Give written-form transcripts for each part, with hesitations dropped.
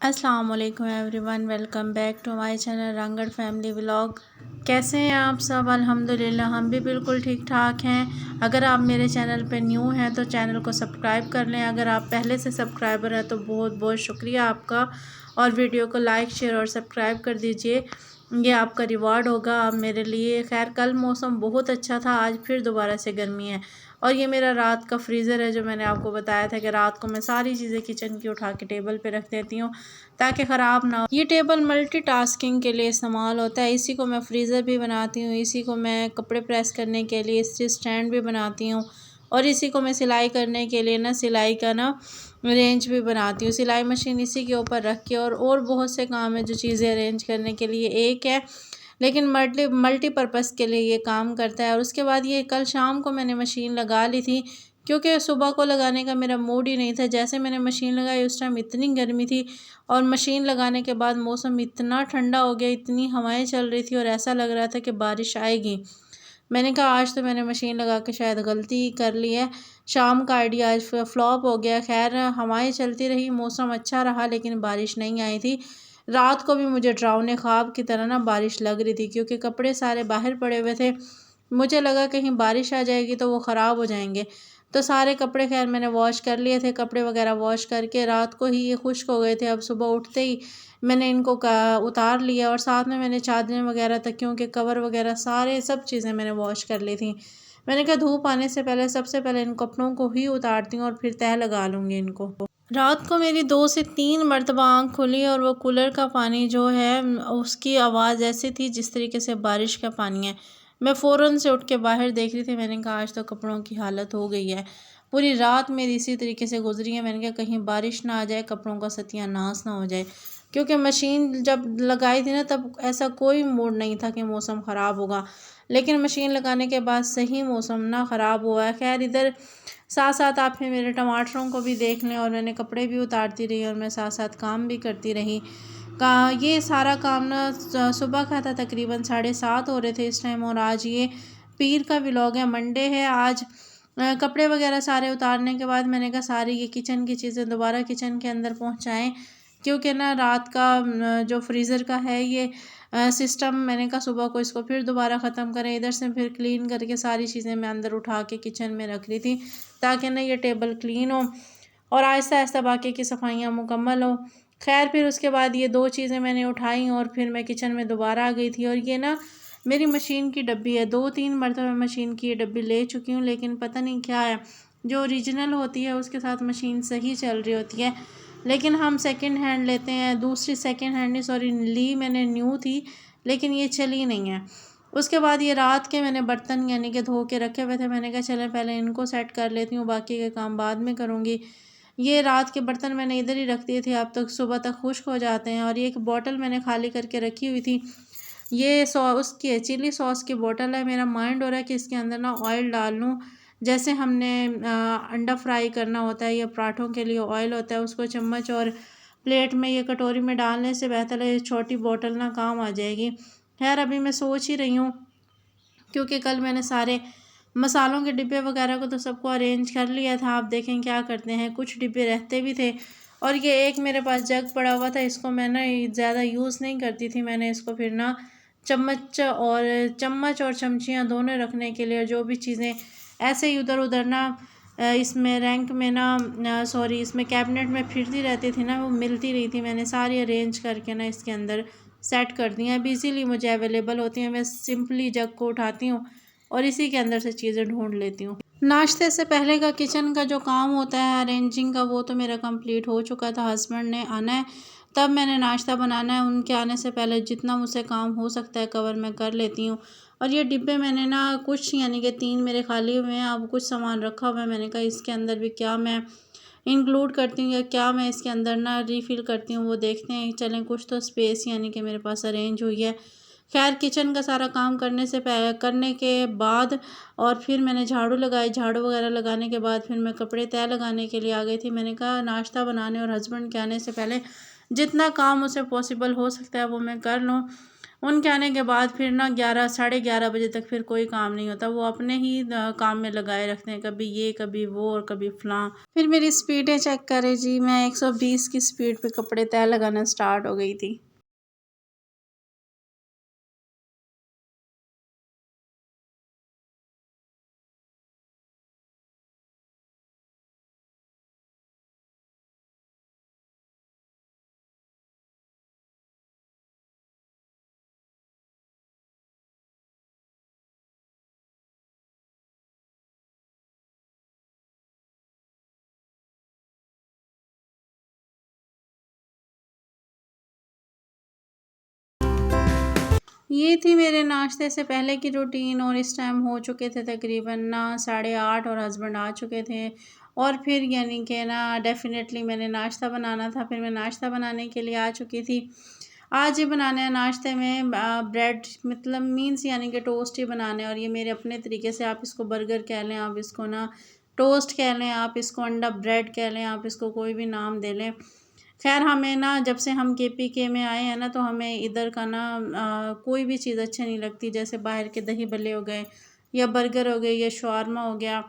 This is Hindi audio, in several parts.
अस्सलाम वालेकुम everyone, welcome back to my channel Rangad family vlog. कैसे हैं आप सब? अल्हम्दुलिल्लाह हम भी बिल्कुल ठीक ठाक हैं। अगर आप मेरे चैनल पे न्यू हैं तो चैनल को सब्सक्राइब कर लें। अगर आप पहले से सब्सक्राइबर हैं तो बहुत बहुत शुक्रिया आपका, और वीडियो को लाइक शेयर और सब्सक्राइब कर दीजिए, ये आपका रिवार्ड होगा आप मेरे लिए। खैर, कल मौसम बहुत अच्छा था, आज फिर दोबारा से गर्मी है। और ये मेरा रात का फ्रीज़र है, जो मैंने आपको बताया था कि रात को मैं सारी चीज़ें किचन की उठा के टेबल पे रख देती हूँ ताकि ख़राब ना हो। ये टेबल मल्टीटास्किंग के लिए इस्तेमाल होता है। इसी को मैं फ्रीज़र भी बनाती हूँ, इसी को मैं कपड़े प्रेस करने के लिए स्टैंड भी बनाती हूँ, और इसी को मैं सिलाई करने के लिए सिलाई का रेंज भी बनाती हूँ। सिलाई मशीन इसी के ऊपर रख के, और बहुत से काम है जो चीज़ें अरेंज करने के लिए एक है, लेकिन मल्टीपर्पज़ के लिए ये काम करता है। और उसके बाद ये कल शाम को मैंने मशीन लगा ली थी, क्योंकि सुबह को लगाने का मेरा मूड ही नहीं था। जैसे मैंने मशीन लगाई उस टाइम इतनी गर्मी थी, और मशीन लगाने के बाद मौसम इतना ठंडा हो गया, इतनी हवाएं चल रही थी और ऐसा लग रहा था कि बारिश आएगी। मैंने कहा आज तो मैंने मशीन लगा के शायद गलती कर ली है, शाम का आइडिया आज फ्लॉप हो गया। खैर, हवाएं चलती रही, मौसम अच्छा रहा, लेकिन बारिश नहीं आई थी। रात को भी मुझे डरावने ख्वाब की तरह बारिश लग रही थी, क्योंकि कपड़े सारे बाहर पड़े हुए थे। मुझे लगा कहीं बारिश आ जाएगी तो वो ख़राब हो जाएंगे। तो सारे कपड़े खैर मैंने वॉश कर लिए थे, कपड़े वगैरह वॉश करके रात को ही ये खुश्क हो गए थे। अब सुबह उठते ही मैंने इनको उतार लिया, और साथ में मैंने चादरें वगैरह, तकियों के कवर वगैरह, सारे सब चीज़ें मैंने वॉश कर ली थी। मैंने कहा धूप आने से पहले सबसे पहले इन कपड़ों को ही उतारती हूँ और फिर तह लगा लूँगी इनको। रात को मेरी 2 से 3 मरतबा आँख खुली, और वो कूलर का पानी जो है उसकी आवाज़ ऐसी थी जिस तरीके से बारिश का पानी है। मैं फ़ौरन से उठ के बाहर देख रही थी, मैंने कहा आज तो कपड़ों की हालत हो गई है। पूरी रात मेरी इसी तरीके से गुजरी है। मैंने कहा कहीं बारिश ना आ जाए, कपड़ों का सत्यानाश ना हो जाए, क्योंकि मशीन जब लगाई थी तब ऐसा कोई मूड नहीं था कि मौसम ख़राब होगा, लेकिन मशीन लगाने के बाद सही मौसम ख़राब हुआ है। खैर, इधर साथ साथ आप फिर मेरे टमाटरों को भी देख लें, और मैंने कपड़े भी उतारती रही और मैं साथ साथ काम भी करती रही। ये सारा काम सुबह का था, तकरीबन 7:30 हो रहे थे इस टाइम। और आज ये पीर का व्लॉग है, मंडे है आज। कपड़े वगैरह सारे उतारने के बाद मैंने कहा सारी ये किचन की चीज़ें दोबारा किचन के अंदर पहुँचाएँ, क्योंकि रात का जो फ्रीज़र का है ये सिस्टम, मैंने कहा सुबह को इसको फिर दोबारा ख़त्म करें। इधर से फिर क्लीन करके सारी चीज़ें मैं अंदर उठा के किचन में रख रही थी, ताकि ये टेबल क्लीन हो और आहिस्ता आहिस्ता बाकी की सफाइयाँ मुकम्मल हो। खैर, फिर उसके बाद ये 2 चीज़ें मैंने उठाई और फिर मैं किचन में दोबारा आ गई थी। और ये मेरी मशीन की डब्बी है, 2-3 मरतबा मशीन की ये डब्बी ले चुकी हूँ, लेकिन पता नहीं क्या है, जो ओरिजिनल होती है उसके साथ मशीन सही चल रही होती है, लेकिन हम सेकंड हैंड लेते हैं। दूसरी सेकंड हैंड नहीं, सॉरी, ली मैंने न्यू थी, लेकिन ये चली नहीं है। उसके बाद ये रात के मैंने बर्तन यानी कि धो के रखे हुए थे, मैंने कहा चलें पहले इनको सेट कर लेती हूँ, बाकी के काम बाद में करूँगी। ये रात के बर्तन मैंने इधर ही रख दिए थे, अब तक सुबह तक खुश्क हो जाते हैं। और ये एक बॉटल मैंने खाली करके रखी हुई थी, ये उसकी है, चिली सॉस की बॉटल है। मेरा माइंड हो रहा है कि इसके अंदर ऑयल डाल लूँ, जैसे हमने अंडा फ्राई करना होता है या पराठों के लिए ऑयल होता है, उसको चम्मच और प्लेट में या कटोरी में डालने से बेहतर है ये छोटी बॉटल काम आ जाएगी। खैर, अभी मैं सोच ही रही हूँ, क्योंकि कल मैंने सारे मसालों के डिब्बे वगैरह को तो सबको अरेंज कर लिया था। आप देखें क्या करते हैं, कुछ डिब्बे रहते भी थे। और ये एक मेरे पास जग पड़ा हुआ था, इसको मैं ज़्यादा यूज़ नहीं करती थी। मैंने इसको फिर चम्मच और चमचियाँ दोनों रखने के लिए, जो भी चीज़ें ऐसे ही इधर उधर इसमें रैंक में सॉरी, इसमें कैबिनेट में फिरती रहती थी वो मिलती रही थी, मैंने सारी अरेंज करके इसके अंदर सेट कर दी हैं। अब इजीली मुझे अवेलेबल होती हैं, मैं सिंपली जग को उठाती हूँ और इसी के अंदर से चीज़ें ढूंढ लेती हूँ। नाश्ते से पहले का किचन का जो काम होता है अरेंजिंग का, वो तो मेरा कंप्लीट हो चुका था। हस्बैंड ने आना है तब मैंने नाश्ता बनाना है, उनके आने से पहले जितना मुझसे काम हो सकता है कवर मैं कर लेती हूँ। और ये डिब्बे मैंने कुछ यानी कि 3 मेरे खाली हुए हैं, अब कुछ सामान रखा हुआ है। मैंने कहा इसके अंदर भी क्या मैं इंक्लूड करती हूँ या क्या मैं इसके अंदर रीफ़िल करती हूँ, वो देखते हैं। चलें, कुछ तो स्पेस यानी कि मेरे पास अरेंज हुई है। खैर, किचन का सारा काम करने के बाद और फिर मैंने झाड़ू लगाई। झाड़ू वगैरह लगाने के बाद फिर मैं कपड़े तय लगाने के लिए आ गई थी। मैंने कहा नाश्ता बनाने और हस्बैंड के आने से पहले जितना काम मुझसे पॉसिबल हो सकता है वो मैं कर लूँ। उनके आने के बाद फिर ना 11 साढ़े 11 बजे तक फिर कोई काम नहीं होता, वो अपने ही काम में लगाए रखते हैं, कभी ये कभी वो और कभी फलां। फिर मेरी स्पीडें चेक करें जी, मैं 120 की स्पीड पे कपड़े तय लगाना स्टार्ट हो गई थी। ये थी मेरे नाश्ते से पहले की रूटीन, और इस टाइम हो चुके थे तकरीबन ना 8:30, और हस्बैंड आ चुके थे। और फिर यानी कि ना डेफ़िनेटली मैंने नाश्ता बनाना था, फिर मैं नाश्ता बनाने के लिए आ चुकी थी। आज ये बनाना है नाश्ते में ब्रेड, मतलब मीन्स यानी कि टोस्ट ही बनाने हैं, और ये मेरे अपने तरीके से, आप इसको बर्गर कह लें, आप इसको ना टोस्ट कह लें, आप इसको अंडा ब्रेड कह लें, आप इसको कोई भी नाम दे लें। ख़ैर हमें ना जब से हम केपीके में आए हैं ना, तो हमें इधर का ना कोई भी चीज़ अच्छी नहीं लगती। जैसे बाहर के दही भल्ले हो गए, या बर्गर हो गए, या शवारमा हो गया,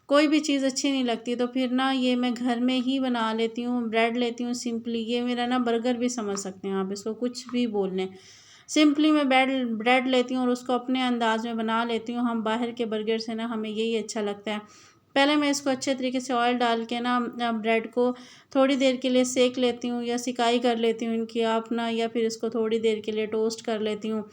कोई भी चीज़ अच्छी नहीं लगती। तो फिर ना ये मैं घर में ही बना लेती हूँ, ब्रेड लेती हूँ सिंपली, ये मेरा ना बर्गर भी समझ सकते हैं आप इसको, कुछ भी बोल लें। सिंपली मैं ब्रेड लेती हूँ और उसको अपने अंदाज़ में बना लेती हूँ। हम बाहर के बर्गर से ना हमें यही अच्छा लगता है। पहले मैं इसको अच्छे तरीके से ऑयल डाल के ना ब्रेड को थोड़ी देर के लिए सेक लेती हूँ, या सिकाई कर लेती हूँ इनकी आप ना, या फिर इसको थोड़ी देर के लिए टोस्ट कर लेती हूँ।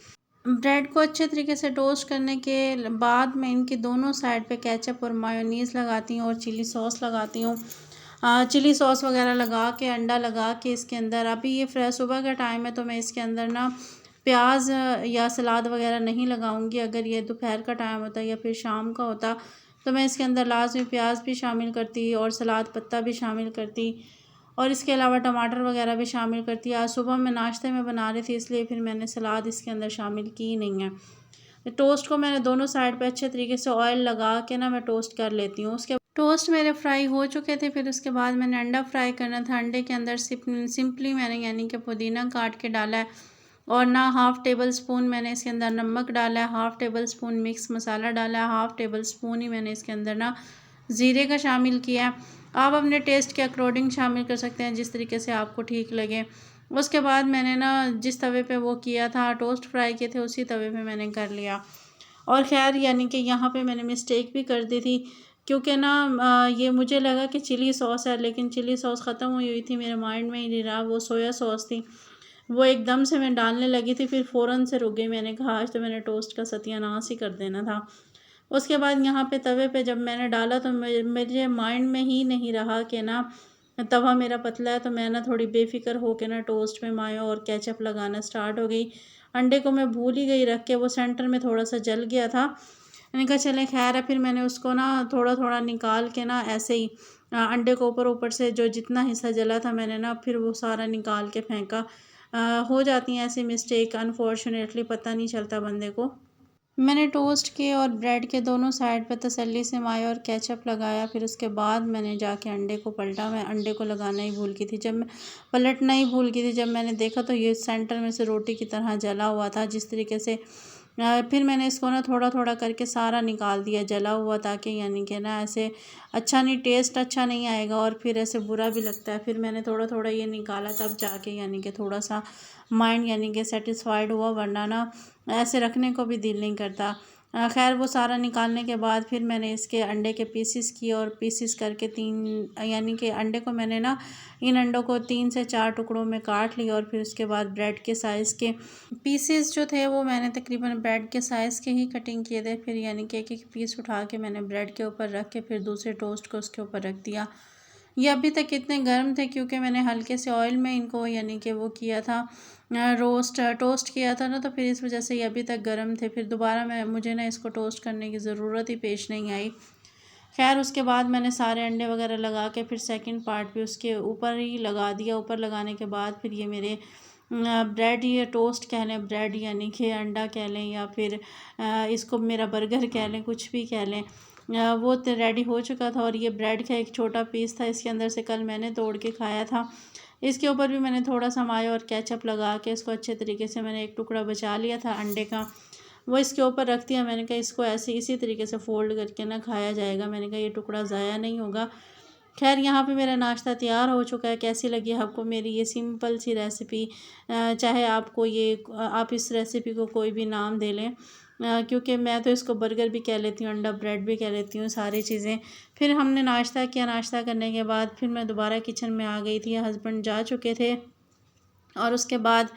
ब्रेड को अच्छे तरीके से टोस्ट करने के बाद मैं इनकी दोनों साइड पे केचप और मायोनीज़ लगाती हूँ, और चिली सॉस लगाती हूँ। चिली सॉस वगैरह लगा के, अंडा लगा के इसके अंदर, अभी ये फ्रेश सुबह का टाइम है तो मैं इसके अंदर ना प्याज या सलाद वगैरह नहीं लगाऊंगी। अगर ये दोपहर का टाइम होता या फिर शाम का होता तो मैं इसके अंदर लाजमी प्याज भी शामिल करती, और सलाद पत्ता भी शामिल करती, और इसके अलावा टमाटर वगैरह भी शामिल करती। आज सुबह मैं नाश्ते में बना रही थी, इसलिए फिर मैंने सलाद इसके अंदर शामिल की नहीं है। टोस्ट को मैंने दोनों साइड पे अच्छे तरीके से ऑयल लगा के ना मैं टोस्ट कर लेती हूँ। उसके टोस्ट मेरे फ्राई हो चुके थे, फिर उसके बाद मैंने अंडा फ्राई करना था। अंडे के अंदर सिंपली मैंने यानी कि पुदीना काट के डाला है, और ना हाफ़ टेबल स्पून मैंने इसके अंदर नमक डाला है, हाफ़ टेबल स्पून मिक्स मसाला डाला है, हाफ़ टेबल स्पून ही मैंने इसके अंदर ना ज़ीरे का शामिल किया है। आप अपने टेस्ट के अकॉर्डिंग शामिल कर सकते हैं, जिस तरीके से आपको ठीक लगे। उसके बाद मैंने ना जिस तवे पे वो किया था, टोस्ट फ्राई किए थे, उसी तवे पे मैंने कर लिया। और ख़ैर यानी कि यहाँ पे मैंने मिस्टेक भी कर दी थी, क्योंकि ना ये मुझे लगा कि चिली सॉस है, लेकिन चिली सॉस ख़त्म हुई हुई थी, मेरे माइंड में ही नहीं रहा, वो सोया सॉस थी। वो एकदम से मैं डालने लगी थी, फिर फ़ौरन से रुक गई। मैंने कहा आज तो मैंने टोस्ट का सत्यानाश ही कर देना था। उसके बाद यहाँ पे तवे पे जब मैंने डाला तो मेरे माइंड में ही नहीं रहा कि ना तवा मेरा पतला है, तो मैं ना थोड़ी बेफ़िक्र हो के ना टोस्ट में मायो और केचप लगाना स्टार्ट हो गई। अंडे को मैं भूल ही गई रख के, वो सेंटर में थोड़ा-सा जल गया था। मैंने कहा चलें खैर है, फिर मैंने उसको ना थोड़ा-थोड़ा निकाल के ना ऐसे ही अंडे को ऊपर-ऊपर से जो जितना हिस्सा जला था मैंने ना फिर वो सारा निकाल के फेंका। हो जाती हैं ऐसी मिस्टेक, अनफॉर्चुनेटली पता नहीं चलता बंदे को। मैंने टोस्ट के और ब्रेड के दोनों साइड पे तसल्ली से माया और केचप लगाया, फिर उसके बाद मैंने जाके अंडे को पलटा। मैं अंडे को लगाना ही भूल गई थी, जब मैं पलटना ही भूल गई थी, जब मैंने देखा तो ये सेंटर में से रोटी की तरह जला हुआ था, जिस तरीके से फिर मैंने इसको ना थोड़ा थोड़ा करके सारा निकाल दिया जला हुआ, ताकि यानी कि ना ऐसे अच्छा नहीं, टेस्ट अच्छा नहीं आएगा और फिर ऐसे बुरा भी लगता है। फिर मैंने थोड़ा थोड़ा ये निकाला, तब जाके यानी कि थोड़ा सा माइंड यानी कि सेटिस्फाइड हुआ, वरना ना ऐसे रखने को भी दिल नहीं करता। खैर वो सारा निकालने के बाद फिर मैंने इसके अंडे के पीसेस किए, और पीसेस करके 3 यानी कि अंडे को मैंने ना इन अंडों को 3 से 4 टुकड़ों में काट लिया, और फिर उसके बाद ब्रेड के साइज़ के पीसेस जो थे वो मैंने तकरीबन ब्रेड के साइज़ के ही कटिंग किए थे। फिर यानी कि एक-एक पीस उठा के मैंने ब्रेड के ऊपर रख के फिर दूसरे टोस्ट को उसके ऊपर रख दिया। ये अभी तक इतने गर्म थे क्योंकि मैंने हल्के से ऑयल में इनको यानी कि वो किया था, टोस्ट किया था ना, तो फिर इस वजह से ये अभी तक गर्म थे। फिर दोबारा मुझे ना इसको टोस्ट करने की ज़रूरत ही पेश नहीं आई। खैर उसके बाद मैंने सारे अंडे वगैरह लगा के फिर सेकंड पार्ट भी उसके ऊपर ही लगा दिया। ऊपर लगाने के बाद फिर ये मेरे ब्रेड, ये टोस्ट कह लें, ब्रेड यानी कि अंडा कह लें, या फिर इसको मेरा बर्गर कह लें, कुछ भी कह लें, वो तो रेडी हो चुका था। और ये ब्रेड का एक छोटा पीस था, इसके अंदर से कल मैंने तोड़ के खाया था। इसके ऊपर भी मैंने थोड़ा सा मायो और केचप लगा के इसको अच्छे तरीके से मैंने एक टुकड़ा बचा लिया था अंडे का, वो इसके ऊपर रख दिया। मैंने कहा इसको ऐसे इसी तरीके से फ़ोल्ड करके ना खाया जाएगा। मैंने कहा ये टुकड़ा ज़ाया नहीं होगा। खैर यहाँ पे मेरा नाश्ता तैयार हो चुका है। कैसी लगी आपको मेरी ये सिंपल सी रेसिपी? चाहे आपको ये आप इस रेसिपी को कोई भी नाम दे लें, क्योंकि मैं तो इसको बर्गर भी कह लेती हूँ, अंडा ब्रेड भी कह लेती हूँ, सारी चीज़ें। फिर हमने नाश्ता किया। नाश्ता करने के बाद फिर मैं दोबारा किचन में आ गई थी। हस्बैंड जा चुके थे और उसके बाद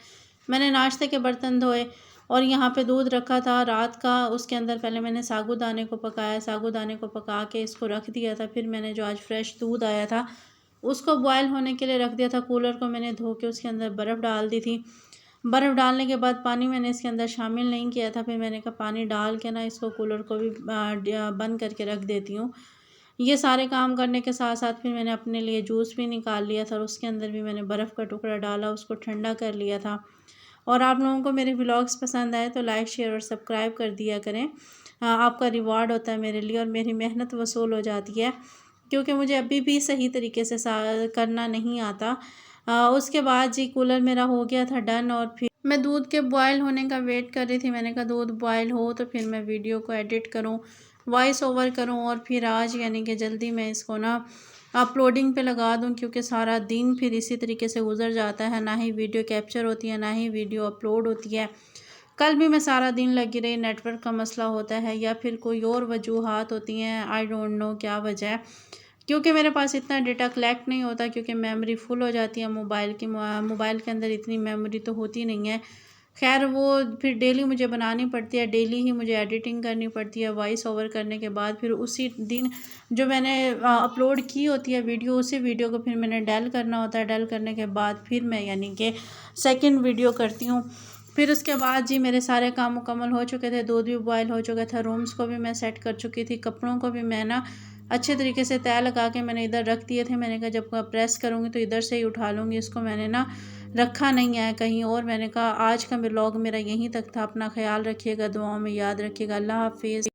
मैंने नाश्ते के बर्तन धोए और यहाँ पे दूध रखा था रात का। उसके अंदर पहले मैंने साबूदाने को पकाया, साबूदाने को पका के इसको रख दिया था। फिर मैंने जो आज फ्रेश दूध आया था उसको बॉयल होने के लिए रख दिया था। कूलर को मैंने धो के उसके अंदर बर्फ़ डाल दी थी। बर्फ़ डालने के बाद पानी मैंने इसके अंदर शामिल नहीं किया था। फिर मैंने कहा पानी डाल के ना इसको कूलर को भी बंद करके रख देती हूँ। ये सारे काम करने के साथ साथ फिर मैंने अपने लिए जूस भी निकाल लिया था और उसके अंदर भी मैंने बर्फ़ का टुकड़ा डाला, उसको ठंडा कर लिया था। और आप लोगों को मेरे व्लॉग्स पसंद आए तो लाइक शेयर और सब्सक्राइब कर दिया करें। आपका रिवार्ड होता है मेरे लिए और मेरी मेहनत वसूल हो जाती है, क्योंकि मुझे अभी भी सही तरीके से करना नहीं आता। उसके बाद जी कूलर मेरा हो गया था डन और फिर मैं दूध के बॉयल होने का वेट कर रही थी। मैंने कहा दूध बॉयल हो तो फिर मैं वीडियो को एडिट करूं, वॉइस ओवर करूं और फिर आज यानी कि जल्दी मैं इसको ना अपलोडिंग पे लगा दूं, क्योंकि सारा दिन फिर इसी तरीके से गुजर जाता है, ना ही वीडियो कैप्चर होती है ना ही वीडियो अपलोड होती है। कल भी मैं सारा दिन लगी रही, नेटवर्क का मसला होता है या फिर कोई और वजूहात होती हैं, आई डोंट नो क्या वजह है, क्योंकि मेरे पास इतना डेटा कलेक्ट नहीं होता, क्योंकि मेमोरी फुल हो जाती है मोबाइल के अंदर इतनी मेमोरी तो होती नहीं है। खैर वो फिर डेली मुझे बनानी पड़ती है, डेली ही मुझे एडिटिंग करनी पड़ती है। वॉइस ओवर करने के बाद फिर उसी दिन जो मैंने अपलोड की होती है वीडियो, उसी वीडियो को फिर मैंने डेल करना होता है। डेल करने के बाद फिर मैं यानी कि सेकंड वीडियो करती हूँ। फिर उसके बाद जी मेरे सारे काम मुकम्मल हो चुके थे, दूध भी बॉयल हो चुका था, रूम्स को भी मैं सेट कर चुकी थी, कपड़ों को भी मैं ना अच्छे तरीके से तय लगा के मैंने इधर रख दिए थे। मैंने कहा जब प्रेस करूँगी तो इधर से ही उठा लूँगी, इसको मैंने ना रखा नहीं है कहीं और। मैंने कहा आज का व्लॉग मेरा यहीं तक था। अपना ख्याल रखिएगा, दुआओं में याद रखिएगा। अल्लाह हाफिज़।